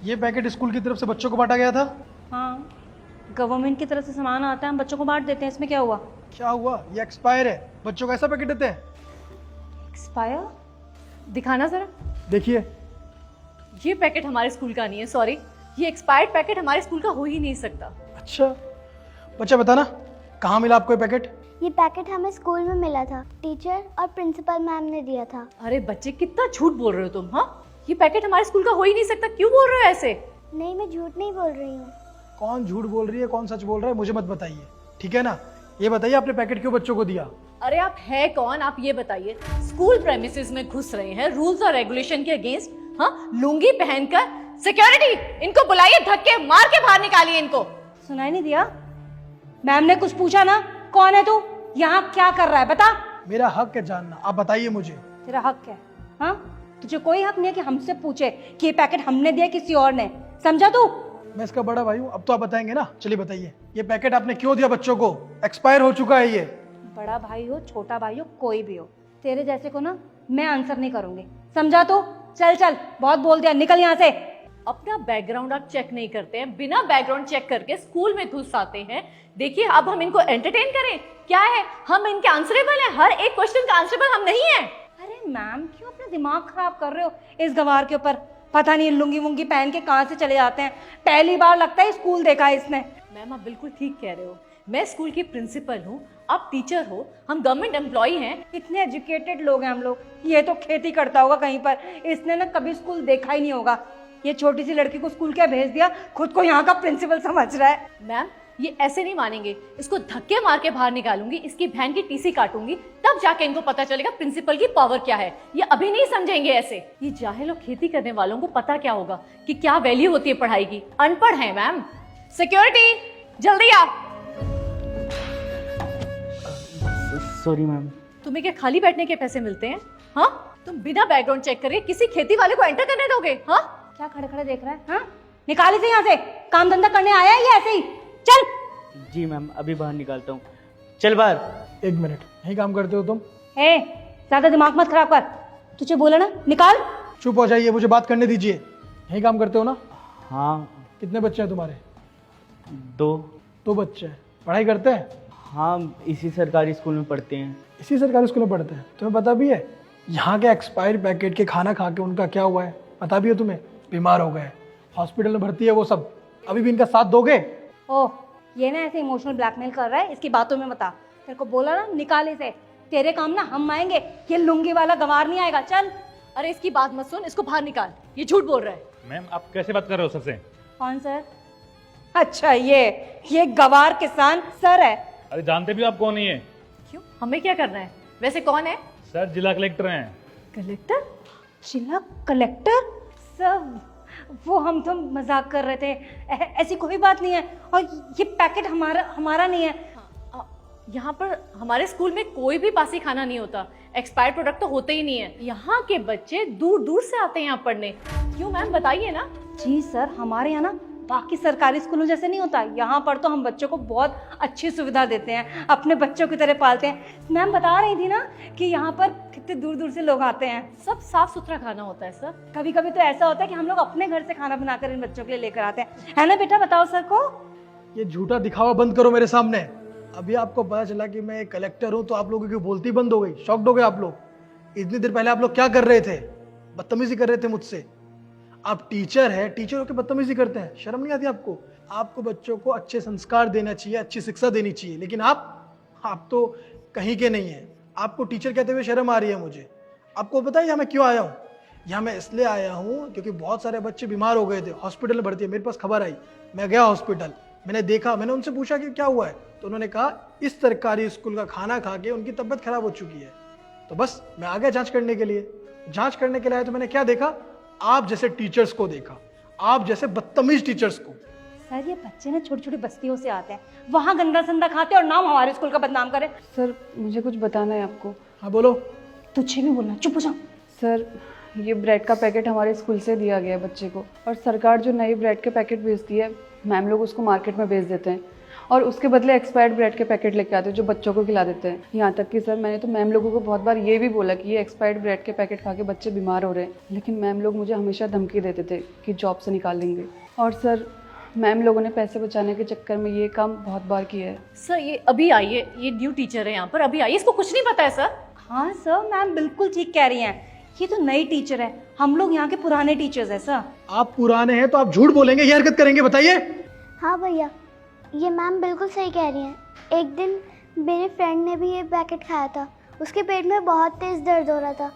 ये packet school की तरफ से बच्चों को बांटा गया था। हाँ, गवर्नमेंट की तरफ से सामान आता है, हम बच्चों को बांट देते हैं, इसमें क्या हुआ? क्या हुआ? ये एक्सपायर है, बच्चों को ऐसा पैकेट देते हैं? एक्सपायर? दिखाना जरा। देखिए। ये पैकेट हमारे स्कूल का नहीं है, सॉरी। ये एक्सपायर्ड पैकेट हमारे स्कूल का हो ही नहीं सकता। अच्छा, बच्चा बताना कहाँ मिला आपको ये पैकेट? ये पैकेट हमें स्कूल में मिला था, टीचर और प्रिंसिपल मैम ने दिया था। अरे बच्चे, कितना झूठ बोल रहे हो तुम। हाँ, ये पैकेट हमारे स्कूल का हो ही नहीं सकता, क्यों बोल रहे हो ऐसे? नहीं, मैं झूठ नहीं बोल रही हूँ। कौन झूठ बोल रही है, कौन सच बोल रहा है, मुझे मत बताइए, ठीक है ना? ये बताइए आपने पैकेट क्यों बच्चों को दिया? अरे आप है कौन, आप ये बताइए। स्कूल प्रेमिसेस में घुस रहे हैं रूल्स और रेगुलेशन के अगेंस्ट, हाँ, लुंगी पहनकर। सिक्योरिटी, इनको बुलाइए, धक्के मार के बाहर निकालिए इनको। सुनाई नहीं दिया? मैम ने कुछ पूछा ना? कौन है तू? यहाँ क्या कर रहा है, बता। मेरा हक है जानना, आप बताइए मुझे। तेरा हक है? हाँ, तुझे कोई हक नहीं है कि हमसे पूछे कि ये पैकेट हमने दिया किसी और ने, समझा तू? मैं इसका बड़ा भाई हूँ, अब तो आप बताएंगे ना। चलिए बताइए, ये पैकेट आपने क्यों दिया बच्चों को? एक्सपायर हो चुका है ये। बड़ा भाई हो, छोटा भाई हो, कोई भी हो, तेरे जैसे को ना मैं आंसर नहीं करूंगी, समझा तू? चल चल, बहुत बोल दिया, निकल यहाँ से। अपना बैकग्राउंड आप चेक नहीं करते हैं, बिना बैकग्राउंड चेक करके स्कूल में घुस आते हैं। देखिए, अब हम इनको एंटरटेन करें? क्या है, हम इनके आंसरेबल हैं? हर एक क्वेश्चन का आंसरेबल हम नहीं है। अरे मैम, क्यों अपना दिमाग खराब कर रहे हो इस गवार के ऊपर? पता नहीं लुंगी वुंगी पहन के कहाँ से चले जाते हैं, पहली बार लगता है स्कूल देखा है इसने। मैम, आप बिल्कुल ठीक कह रहे हो। मैं स्कूल की प्रिंसिपल हूँ, आप टीचर हो, हम गवर्नमेंट एम्प्लॉय हैं। इतने एजुकेटेड लोग हैं हम लोग, ये तो खेती करता होगा कहीं पर, इसने ना कभी स्कूल देखा ही नहीं होगा। ये छोटी सी लड़की को स्कूल क्या भेज दिया, खुद को यहाँ का प्रिंसिपल समझ रहा है। मैम, ये ऐसे नहीं मानेंगे, इसको धक्के मार के बाहर निकालूंगी, इसकी बहन की टीसी काटूंगी, तब जाके इनको पता चलेगा प्रिंसिपल की पावर क्या है। ये अभी नहीं समझेंगे ऐसे। ये जाहिल और खेती करने वालों को पता क्या होगा कि क्या वैल्यू होती है पढ़ाई की। अनपढ़ है मैम। सिक्योरिटी, जल्दी आ। Sorry ma'am. तुम्हें क्या खाली बैठने के पैसे मिलते हैं? हाँ, तुम बिना बैकग्राउंड चेक करे किसी खेती वाले को एंटर करने दोगे? हाँ, क्या खड़े खड़े देख रहा है? हाँ, निकाल इसे यहाँ से, काम धंधा करने आया है ये ऐसे ही? चल। जी मैम, अभी बाहर निकालता हूँ। चल बाहर। एक मिनट, यही काम करते हो तुम? ए, ज्यादा दिमाग मत खराब कर, तुझे बोला ना निकाल। चुप हो जाइए, मुझे बात करने दीजिए। यही काम करते हो ना? हाँ। कितने बच्चे हैं तुम्हारे? 2। 2 बच्चे हैं, पढ़ाई करते हैं? हाँ, इसी सरकारी स्कूल में पढ़ते हैं। इसी सरकारी स्कूल में पढ़ते हैं? तुम्हें पता भी है यहाँ के एक्सपायर पैकेट के खाना खा के उनका क्या हुआ है? पता भी है तुम्हें? बीमार हो गए, हॉस्पिटल में भर्ती है वो सब। अभी भी इनका साथ दोगे? ओह, ये ना ऐसे इमोशनल ब्लैकमेल कर रहा है, इसकी बातों में बता। तेरे को बोला ना निकाल इसे, तेरे काम ना हम आएंगे, ये लुंगी वाला गंवार नहीं आएगा। चल। अरे इसकी बात मत सुन, इसको बाहर निकाल, ये झूठ बोल रहा है। मैम, आप कैसे बात कर रहे हो सर से? कौन सर? अच्छा, ये गवार किसान सर है। अरे जानते भी हो आप कौन ही है? क्यों, हमें क्या करना है? वैसे कौन है? सर, जिला कलेक्टर हैं। कलेक्टर? जिला कलेक्टर? सर, वो हम तो मजाक कर रहे थे, ऐसी कोई बात नहीं है। और ये पैकेट हमारा नहीं है। यहाँ पर हमारे स्कूल में कोई भी बासी खाना नहीं होता, एक्सपायर्ड प्रोडक्ट तो होते ही नहीं है। यहाँ के बच्चे दूर दूर से आते हैं यहाँ पढ़ने। क्यों मैम, बताइए ना। जी सर, हमारे यहाँ ना बाकी सरकारी स्कूलों जैसे नहीं होता, यहाँ पर तो हम बच्चों को बहुत अच्छी सुविधा देते हैं, अपने बच्चों की तरह पालते हैं। मैम बता रही थी ना कि यहाँ पर कितने दूर दूर से लोग आते हैं। सब साफ सुथरा खाना होता है सर। कभी कभी तो ऐसा होता है कि हम लोग अपने घर से खाना बनाकर इन बच्चों के लिए लेकर आते हैं, है ना बेटा? बताओ सर को। ये झूठा दिखावा बंद करो मेरे सामने। अभी आपको पता चला कि मैं एक कलेक्टर हूँ तो आप लोगों की बोलती बंद हो गई? शॉक्ड हो गए आप लोग? इतनी देर पहले आप लोग क्या कर रहे थे? बदतमीजी कर रहे थे मुझसे। आप टीचर है, टीचर होकर बदतमीजी करते हैं, शर्म नहीं आती आपको? आपको बच्चों को अच्छे संस्कार देना चाहिए, अच्छी शिक्षा देनी चाहिए, लेकिन आप तो कहीं के नहीं है। आपको टीचर कहते हुए शर्म आ रही है मुझे। आपको पता है यहाँ मैं क्यों आया हूँ? यहाँ मैं इसलिए आया हूँ क्योंकि बहुत सारे बच्चे बीमार हो गए थे, हॉस्पिटल में भर्ती है। मेरे पास खबर आई, मैं गया हॉस्पिटल, मैंने देखा, मैंने उनसे पूछा कि क्या हुआ है, तो उन्होंने कहा इस सरकारी स्कूल का खाना खा के उनकी तबीयत खराब हो चुकी है। तो बस मैं आ गया जांच करने के लिए। जांच करने के लिए आया तो मैंने क्या देखा? आप जैसे टीचर्स को देखा, आप जैसे बदतमीज टीचर्स को। सर, ये बच्चे ना छोटी छोटी बस्तियों से आते हैं, वहाँ गंदा संदा खाते हैं और नाम हमारे स्कूल का बदनाम करे। सर, मुझे कुछ बताना है आपको। हाँ बोलो। तुझे भी बोलना, चुप हो जा। सर, ये ब्रेड का पैकेट हमारे स्कूल से दिया गया है बच्चे को, और सरकार जो नई ब्रेड के पैकेट भेजती है, मैम लोग उसको मार्केट में बेच देते हैं, और उसके बदले एक्सपायर्ड ब्रेड के पैकेट लेके आते हैं जो बच्चों को खिला देते हैं। यहाँ तक कि सर मैंने तो मैम लोगों को बहुत बार ये भी बोला कि ये एक्सपायर्ड ब्रेड के पैकेट खा के बच्चे बीमार हो रहे हैं, लेकिन मैम लोग मुझे हमेशा धमकी देते थे कि जॉब से निकाल देंगे। और सर मैम लोगों ने पैसे बचाने के चक्कर में ये काम बहुत बार किया है। सर ये अभी आई है, ये न्यू टीचर है यहाँ पर, अभी आई है, इसको कुछ नहीं पता है सर। हाँ सर, मैम बिल्कुल ठीक कह रही हैं, ये तो नई टीचर है, हम लोग यहाँ के पुराने टीचर्स हैं सर। आप पुराने हैं तो आप झूठ बोलेंगे, ये हरकत करेंगे, बताइए। हाँ भैया, ये मैम बिल्कुल सही कह रही हैं। एक दिन मेरे फ्रेंड ने भी ये पैकेट खाया था, उसके पेट में बहुत तेज़ दर्द हो रहा था।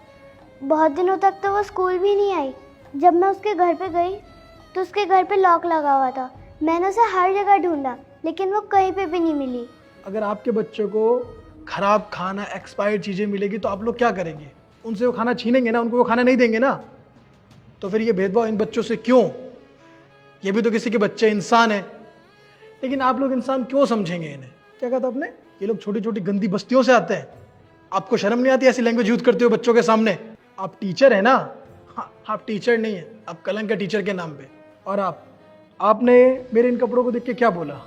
बहुत दिनों तक तो वो स्कूल भी नहीं आई। जब मैं उसके घर पे गई तो उसके घर पे लॉक लगा हुआ था। मैंने उसे हर जगह ढूंढा लेकिन वो कहीं पे भी नहीं मिली। अगर आपके बच्चों को खराब खाना, एक्सपायर्ड चीज़ें मिलेगी तो आप लोग क्या करेंगे? उनसे वो खाना छीनेंगे ना, उनको वो खाना नहीं देंगे ना। तो फिर ये भेदभाव इन बच्चों से क्यों? ये भी तो किसी के बच्चे इंसान हैं। लेकिन आप लोग इंसान क्यों समझेंगे इन्हें? क्या कहा था आपने? ये लोग छोटी छोटी गंदी बस्तियों से आते हैं। आपको शर्म नहीं आती ऐसी लैंग्वेज यूज करते हो बच्चों के सामने? आप टीचर है ना? हाँ, आप टीचर नहीं है, आप कलंक है टीचर के नाम पे। और आपने मेरे इन कपड़ों को देख के क्या बोला?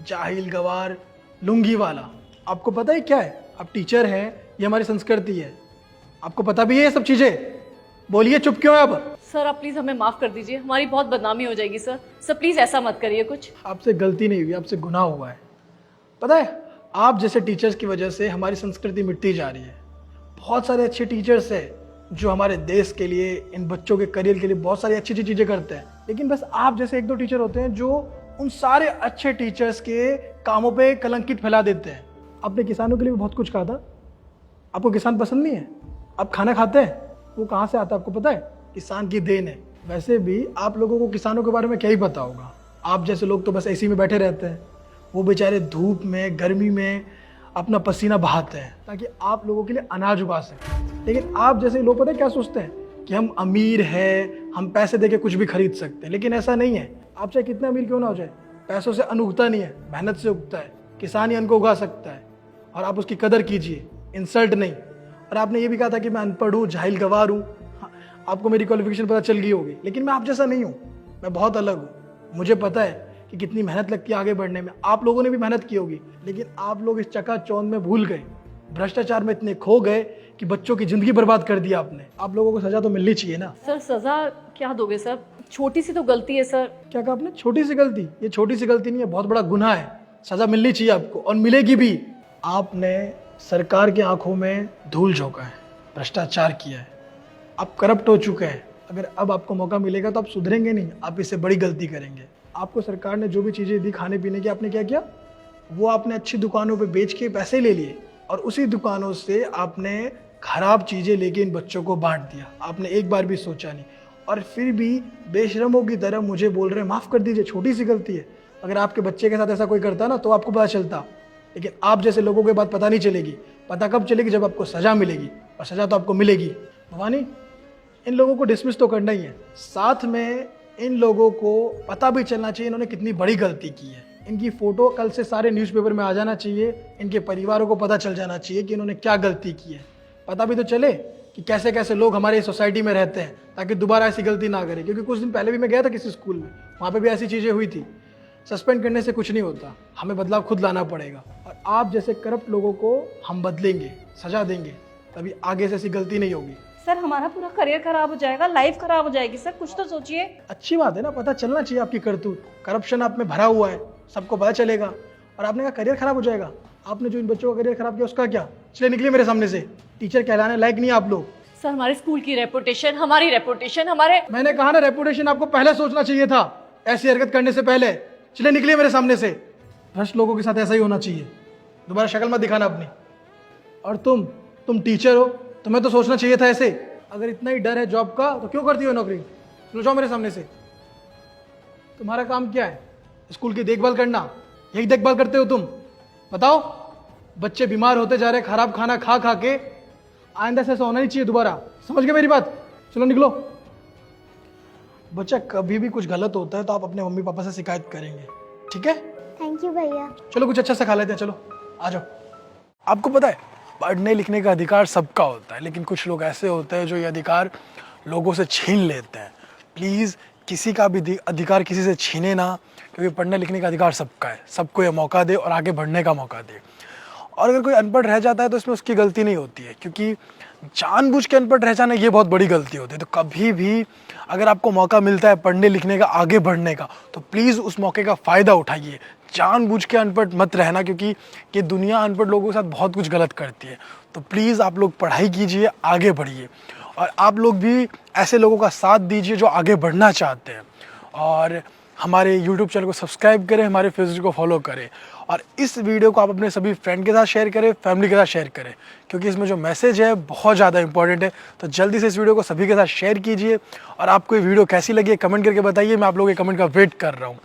जाहिल, गवार, लुंगी वाला। आपको पता है क्या है? आप टीचर हैं, ये हमारी संस्कृति है, आपको पता भी है ये सब चीजें? बोलिए, चुप क्यों है अब? सर आप प्लीज हमें माफ कर दीजिए, हमारी बहुत बदनामी हो जाएगी सर। सर प्लीज ऐसा मत करिए कुछ। आपसे गलती नहीं हुई, आपसे गुनाह हुआ है। पता है, आप जैसे टीचर्स की वजह से हमारी संस्कृति मिटती जा रही है। बहुत सारे अच्छे टीचर्स हैं जो हमारे देश के लिए, इन बच्चों के करियर के लिए बहुत सारी अच्छी अच्छी चीज़ें करते हैं, लेकिन बस आप जैसे एक दो टीचर होते हैं जो उन सारे अच्छे टीचर्स के कामों पे कलंकित फैला देते हैं। आपने किसानों के लिए भी बहुत कुछ कहा था। आपको किसान पसंद नहीं है? आप खाना खाते हैं, वो कहाँ से आता है आपको पता है? किसान की देन है। वैसे भी आप लोगों को किसानों के बारे में क्या ही पता होगा। आप जैसे लोग तो बस एसी में बैठे रहते हैं, वो बेचारे धूप में, गर्मी में अपना पसीना बहाते हैं ताकि आप लोगों के लिए अनाज उगा सकें। लेकिन आप जैसे लोग पता है क्या सोचते हैं? कि हम अमीर हैं, हम पैसे देके कुछ भी खरीद सकते हैं। लेकिन ऐसा नहीं है। आप चाहे कितने अमीर क्यों ना हो जाए, पैसों से अन्न उगता नहीं है, मेहनत से उगता है। किसान ही अन्न को उगा सकता है और आप उसकी कदर कीजिए, इंसल्ट नहीं। और आपने ये भी कहा था कि मैं अनपढ़ हूँ, जाहिल, गवार हूँ। हाँ, आपको मेरी क्वालिफिकेशन पता चल गई होगी, लेकिन मैं आप जैसा नहीं हूँ, मैं बहुत अलग हूँ। मुझे पता है कि कितनी मेहनत लगती है आगे बढ़ने में। आप लोगों ने भी मेहनत की होगी, लेकिन आप लोग इस चकाचौंध में भूल गए, भ्रष्टाचार में इतने खो गए कि बच्चों की जिंदगी बर्बाद कर दिया आपने। आप लोगों को सजा तो मिलनी चाहिए ना। सर सजा क्या दोगे सर? छोटी सी तो गलती है सर। क्या कहा आपने? छोटी सी गलती? ये छोटी सी गलती नहीं है, बहुत बड़ा गुनाह है। सजा मिलनी चाहिए आपको और मिलेगी भी। आपने सरकार की आंखों में धूल झोंका है, भ्रष्टाचार किया है, आप करप्ट हो चुके हैं। अगर अब आपको मौका मिलेगा तो आप सुधरेंगे नहीं, आप इससे बड़ी गलती करेंगे। आपको सरकार ने जो भी चीज़ें दी खाने पीने की, आपने क्या किया? वो आपने अच्छी दुकानों पे बेच के पैसे ले लिए और उसी दुकानों से आपने खराब चीज़ें लेके इन बच्चों को बांट दिया। आपने एक बार भी सोचा नहीं और फिर भी बेशरमों की तरह मुझे बोल रहे हैं माफ़ कर दीजिए, छोटी सी गलती है। अगर आपके बच्चे के साथ ऐसा कोई करता ना तो आपको पता चलता, लेकिन आप जैसे लोगों के बात पता नहीं चलेगी। पता कब चलेगी? जब आपको सज़ा मिलेगी, और सज़ा तो आपको मिलेगी। भवानी, इन लोगों को डिसमिस तो करना ही है, साथ में इन लोगों को पता भी चलना चाहिए इन्होंने कितनी बड़ी गलती की है। इनकी फ़ोटो कल से सारे न्यूज़पेपर में आ जाना चाहिए, इनके परिवारों को पता चल जाना चाहिए कि इन्होंने क्या गलती की है। पता भी तो चले कि कैसे कैसे लोग हमारे सोसाइटी में रहते हैं, ताकि दोबारा ऐसी गलती ना करें। क्योंकि कुछ दिन पहले भी मैं गया था किसी स्कूल में, वहाँ पे भी ऐसी चीज़ें हुई थी। सस्पेंड करने से कुछ नहीं होता, हमें बदलाव खुद लाना पड़ेगा। और आप जैसे करप्ट लोगों को हम बदलेंगे, सजा देंगे, तभी आगे से ऐसी गलती नहीं होगी। सर हमारा पूरा करियर खराब हो जाएगा, लाइफ खराब हो जाएगी सर, कुछ तो सोचिए। अच्छी बात है ना, पता चलना चाहिए आपकी करतूत। करप्शन आप में भरा हुआ है, सबको पता चलेगा। और आपने कहा करियर खराब हो जाएगा। आपने जो इन बच्चों का करियर खराब किया उसका क्या? चलिए निकलिए मेरे सामने से। टीचर कहलाने लायक नहीं आप लोग। सर हमारे स्कूल की रेपुटेशन, हमारी रेपुटेशन, हमारे मैंने कहा ना, रेपुटेशन आपको पहले सोचना चाहिए था, ऐसी हरकत करने से पहले। चलिए निकलिए मेरे सामने से। भ्रष्ट लोगों के साथ ऐसा ही होना चाहिए। दोबारा शक्ल मत दिखाना अपनी। और तुम टीचर हो, तुम्हें तो सोचना चाहिए था ऐसे। अगर इतना ही डर है जॉब का तो क्यों करती हो नौकरी? चलो जाओ मेरे सामने से। तुम्हारा काम क्या है? स्कूल की देखभाल करना, यही देखभाल करते हो तुम? बताओ। बच्चे बीमार होते जा रहे खराब खाना खा खा के। आइंदा से ऐसा होना नहीं चाहिए दोबारा, समझ गए मेरी बात? चलो निकलो। बच्चा कभी भी कुछ गलत होता है तो आप अपने मम्मी पापा से शिकायत करेंगे, ठीक है? थैंक यू भैया। चलो कुछ अच्छा सा खा लेते हैं, चलो आ जाओ। आपको पता है, पढ़ने लिखने का अधिकार सबका होता है, लेकिन कुछ लोग ऐसे होते हैं जो ये अधिकार लोगों से छीन लेते हैं। प्लीज़ किसी का भी अधिकार किसी से छीने ना, क्योंकि पढ़ने लिखने का अधिकार सबका है, सबको ये मौका दे और आगे बढ़ने का मौका दे। और अगर कोई अनपढ़ रह जाता है तो इसमें उसकी गलती नहीं होती है, क्योंकि जानबूझ के अनपढ़ रह जाना ये बहुत बड़ी गलती होती है। तो कभी भी अगर आपको मौका मिलता है पढ़ने लिखने का, आगे बढ़ने का, तो प्लीज़ उस मौके का फ़ायदा उठाइए। जानबूझ के अनपढ़ मत रहना, क्योंकि ये दुनिया अनपढ़ लोगों के साथ बहुत कुछ गलत करती है। तो प्लीज़ आप लोग पढ़ाई कीजिए, आगे बढ़िए, और आप लोग भी ऐसे लोगों का साथ दीजिए जो आगे बढ़ना चाहते हैं। और हमारे YouTube चैनल को सब्सक्राइब करें, हमारे फेसबुक को फॉलो करें, और इस वीडियो को आप अपने सभी फ्रेंड के साथ शेयर करें, फैमिली के साथ शेयर करें, क्योंकि इसमें जो मैसेज है बहुत ज़्यादा इंपॉर्टेंट है। तो जल्दी से इस वीडियो को सभी के साथ शेयर कीजिए, और आपको ये वीडियो कैसी लगी है कमेंट करके बताइए। मैं आप लोगों के कमेंट का वेट कर रहा हूँ।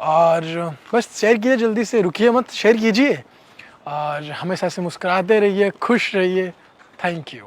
और बस शेयर कीजिए, जल्दी से रुकिए मत, शेयर कीजिए, और हमेशा से मुस्कुराते रहिए, खुश रहिए। Thank you.